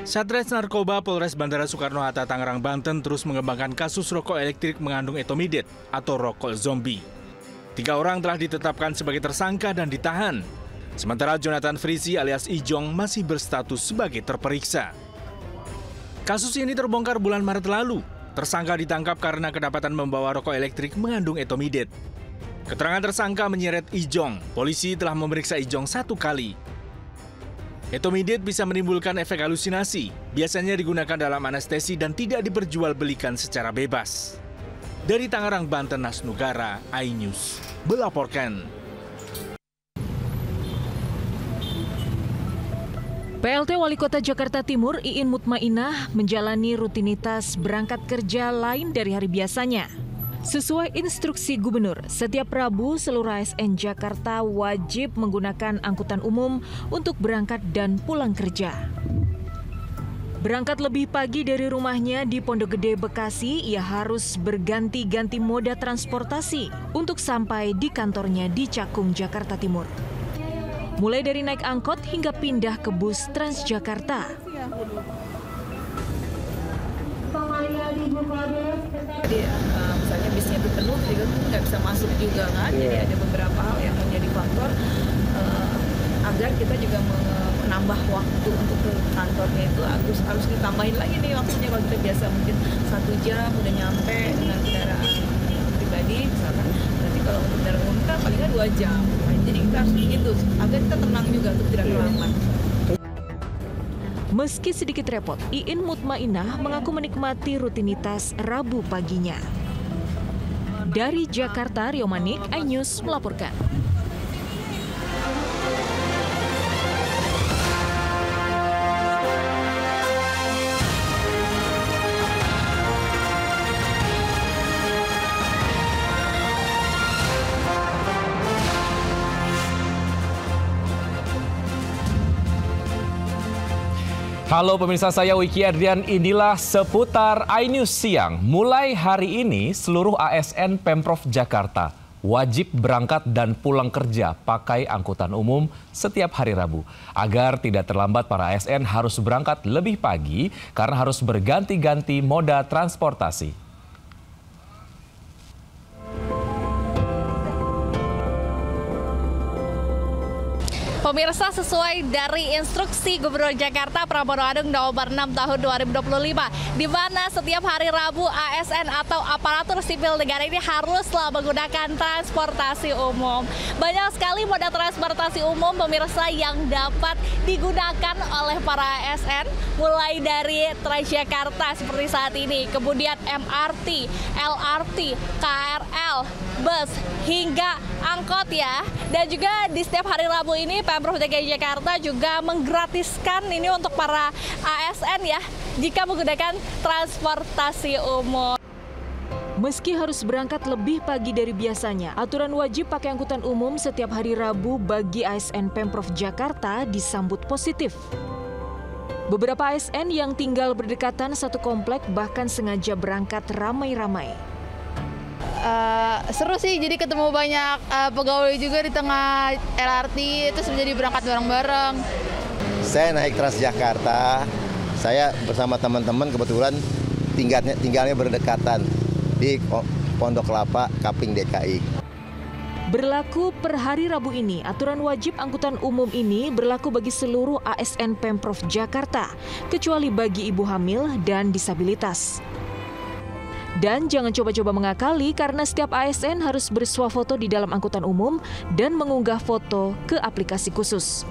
Satres Narkoba Polres Bandara Soekarno-Hatta, Tangerang, Banten terus mengembangkan kasus rokok elektrik mengandung etomidate atau rokok zombie. 3 orang telah ditetapkan sebagai tersangka dan ditahan. Sementara Jonathan Frizi alias Ijong masih berstatus sebagai terperiksa. Kasus ini terbongkar bulan Maret lalu. Tersangka ditangkap karena kedapatan membawa rokok elektrik mengandung etomidate. Keterangan tersangka menyeret Ijong. Polisi telah memeriksa Ijong 1 kali. Etomidate bisa menimbulkan efek halusinasi, biasanya digunakan dalam anestesi dan tidak diperjualbelikan secara bebas. Dari Tangerang, Banten, Nasnugara, iNews melaporkan. PLT Wali Kota Jakarta Timur Iin Mutmainah menjalani rutinitas berangkat kerja lain dari hari biasanya. Sesuai instruksi Gubernur, setiap Rabu seluruh ASN Jakarta wajib menggunakan angkutan umum untuk berangkat dan pulang kerja. Berangkat lebih pagi dari rumahnya di Pondok Gede, Bekasi, ia harus berganti-ganti moda transportasi untuk sampai di kantornya di Cakung, Jakarta Timur. Mulai dari naik angkot hingga pindah ke bus Transjakarta. Jadi misalnya bisnya itu penuh, jadi nggak bisa masuk juga kan. Jadi ada beberapa hal yang menjadi faktor agar kita juga menambah waktu untuk ke kantornya itu harus ditambahin lagi nih waktunya. Kalau kita biasa mungkin 1 jam udah nyampe dengan kendaraan pribadi misalkan, nanti kalau untuk kendaraan umum kan palingnya 2 jam. Jadi kita harus begitu agar kita tenang juga untuk tidak terlambat. Meski sedikit repot, Iin Mutmainah mengaku menikmati rutinitas Rabu paginya. Dari Jakarta, Rio Manik, iNews melaporkan. Halo pemirsa, saya Wiki Adrian, inilah seputar iNews siang. Mulai hari ini seluruh ASN Pemprov Jakarta wajib berangkat dan pulang kerja pakai angkutan umum setiap hari Rabu. Agar tidak terlambat, para ASN harus berangkat lebih pagi karena harus berganti-ganti moda transportasi. Pemirsa, sesuai dari instruksi Gubernur Jakarta Pramono Anung nomor 6 tahun 2025, di mana setiap hari Rabu ASN atau aparatur sipil negara ini haruslah menggunakan transportasi umum. Banyak sekali moda transportasi umum pemirsa yang dapat digunakan oleh para ASN, mulai dari Transjakarta seperti saat ini, kemudian MRT, LRT, KRL, bus, hingga angkot ya. Dan juga di setiap hari Rabu ini Pemprov DKI Jakarta juga menggratiskan ini untuk para ASN ya jika menggunakan transportasi umum. Meski harus berangkat lebih pagi dari biasanya, aturan wajib pakai angkutan umum setiap hari Rabu bagi ASN Pemprov Jakarta disambut positif. Beberapa ASN yang tinggal berdekatan satu komplek bahkan sengaja berangkat ramai-ramai. Seru sih, jadi ketemu banyak pegawai juga di tengah LRT, terus menjadi berangkat bareng-bareng. Saya naik Transjakarta, saya bersama teman-teman kebetulan tinggalnya berdekatan di Pondok Kelapa, Kaping, DKI. Berlaku per hari Rabu ini, aturan wajib angkutan umum ini berlaku bagi seluruh ASN Pemprov Jakarta, kecuali bagi ibu hamil dan disabilitas. Dan jangan coba-coba mengakali karena setiap ASN harus bersuah foto di dalam angkutan umum dan mengunggah foto ke aplikasi khusus.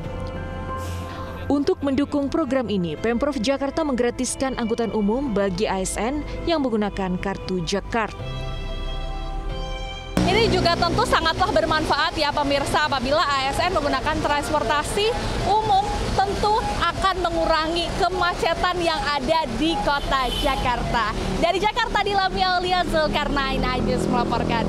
Untuk mendukung program ini, Pemprov Jakarta menggratiskan angkutan umum bagi ASN yang menggunakan kartu Jakarta. Ini juga tentu sangatlah bermanfaat ya pemirsa, apabila ASN menggunakan transportasi umum tentu akan mengurangi kemacetan yang ada di kota Jakarta. Dari Jakarta, Dilami Aulia, Zulkarnain, iNews melaporkan.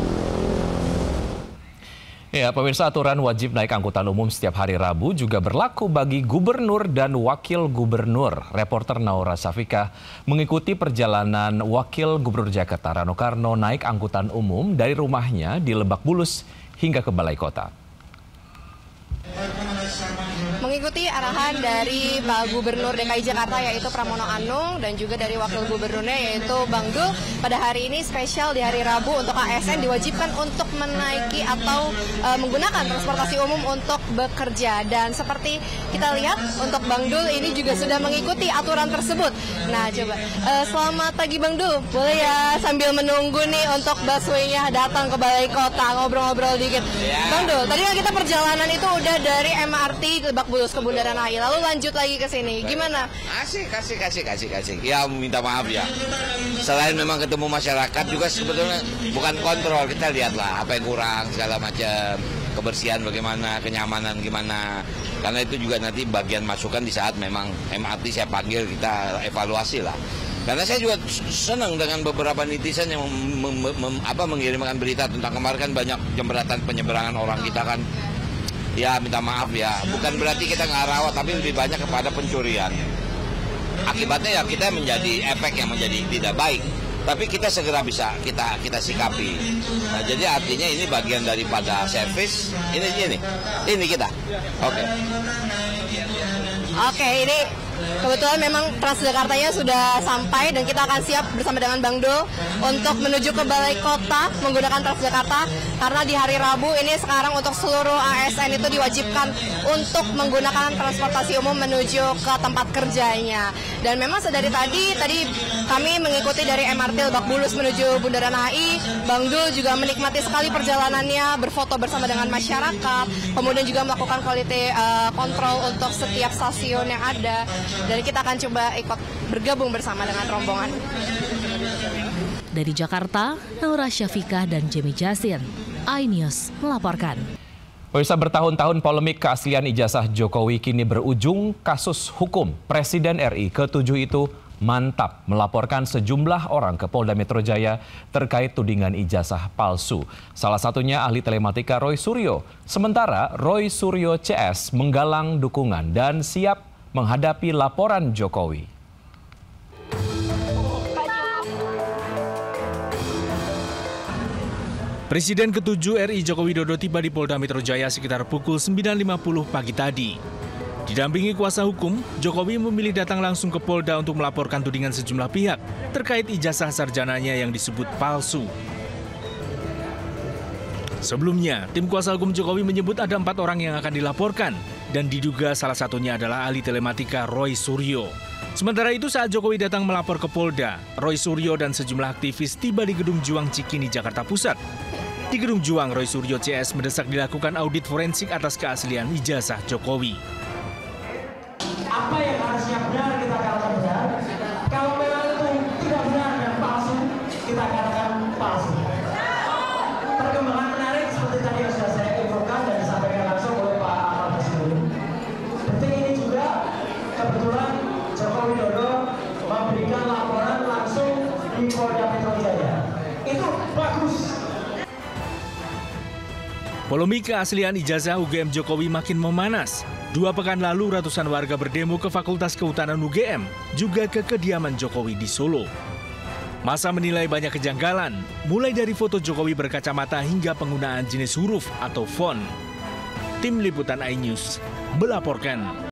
Ya, pemirsa, aturan wajib naik angkutan umum setiap hari Rabu juga berlaku bagi gubernur dan wakil gubernur. Reporter Naura Safika mengikuti perjalanan wakil gubernur Jakarta Rano Karno naik angkutan umum dari rumahnya di Lebak Bulus hingga ke Balai Kota. mengikuti arahan dari Pak Gubernur DKI Jakarta yaitu Pramono Anung dan juga dari Wakil Gubernurnya yaitu Bang Dul. Pada hari ini spesial di hari Rabu untuk ASN diwajibkan untuk menaiki atau menggunakan transportasi umum untuk bekerja. Dan seperti kita lihat untuk Bang Dul ini juga sudah mengikuti aturan tersebut. Nah coba, selamat pagi Bang Dul, boleh ya sambil menunggu nih untuk busway-nya datang ke Balai Kota, ngobrol-ngobrol dikit. Bang Dul, tadi kan kita perjalanan itu udah dari MRT Lebak Bulus ke Bundaran HI, lalu lanjut lagi ke sini. Gimana? Asik. Ya minta maaf ya. Selain memang ketemu masyarakat juga sebetulnya bukan kontrol, kita lihatlah apa yang kurang segala macam, kebersihan bagaimana, kenyamanan gimana. Karena itu juga nanti bagian masukan di saat memang MRT saya panggil, kita evaluasi lah. Karena saya juga senang dengan beberapa netizen yang mengirimkan berita tentang kemarin kan banyak jembatan penyeberangan orang kita kan. Ya minta maaf ya, bukan berarti kita nggak rawat, tapi lebih banyak kepada pencurian. Akibatnya ya kita menjadi efek yang menjadi tidak baik. Tapi kita segera bisa kita sikapi. Nah, jadi artinya ini bagian daripada servis. Ini kita. Oke, ini kebetulan memang Transjakartanya sudah sampai dan kita akan siap bersama dengan Bang Dul untuk menuju ke Balai Kota menggunakan Transjakarta karena di hari Rabu ini sekarang untuk seluruh ASN itu diwajibkan untuk menggunakan transportasi umum menuju ke tempat kerjanya. Dan memang sedari tadi kami mengikuti dari MRT Lebak Bulus menuju Bundaran HI. Bang Dul juga menikmati sekali perjalanannya, berfoto bersama dengan masyarakat, kemudian juga melakukan quality control untuk setiap stasiun yang ada. Dan kita akan coba ikut bergabung bersama dengan rombongan. Dari Jakarta, Naura Syafikah dan Jemi Jasin, iNews melaporkan. Pemirsa, bertahun-tahun polemik keaslian ijazah Jokowi kini berujung kasus hukum. Presiden RI ke-7 itu mantap melaporkan sejumlah orang ke Polda Metro Jaya terkait tudingan ijazah palsu. Salah satunya ahli telematika Roy Suryo. Sementara Roy Suryo CS menggalang dukungan dan siap menghadapi laporan Jokowi. Presiden ke-7 RI Joko Widodo tiba di Polda Metro Jaya sekitar pukul 9.50 pagi tadi. Didampingi kuasa hukum, Jokowi memilih datang langsung ke Polda untuk melaporkan tudingan sejumlah pihak terkait ijazah sarjananya yang disebut palsu. Sebelumnya, tim kuasa hukum Jokowi menyebut ada 4 orang yang akan dilaporkan dan diduga salah satunya adalah ahli telematika Roy Suryo. Sementara itu saat Jokowi datang melapor ke Polda, Roy Suryo dan sejumlah aktivis tiba di Gedung Juang Cikini, Jakarta Pusat. Di Gedung Juang, Roy Suryo CS mendesak dilakukan audit forensik atas keaslian ijazah Jokowi. Apa yang harusnya benar kita katakan benar, kalau memang itu tidak benar dan palsu, kita katakan palsu. Perkembangan menarik seperti tadi yang sudah saya infokan dan disampaikan langsung oleh Pak Ahmad Basudin. Detik ini juga kebetulan Joko Widodo memberikan laporan langsung di Polda Metro Jaya. Itu bagus. Polemik keaslian ijazah UGM Jokowi makin memanas. 2 pekan lalu ratusan warga berdemo ke Fakultas Kehutanan UGM, juga ke kediaman Jokowi di Solo. Massa menilai banyak kejanggalan, mulai dari foto Jokowi berkacamata hingga penggunaan jenis huruf atau font. Tim Liputan iNews melaporkan.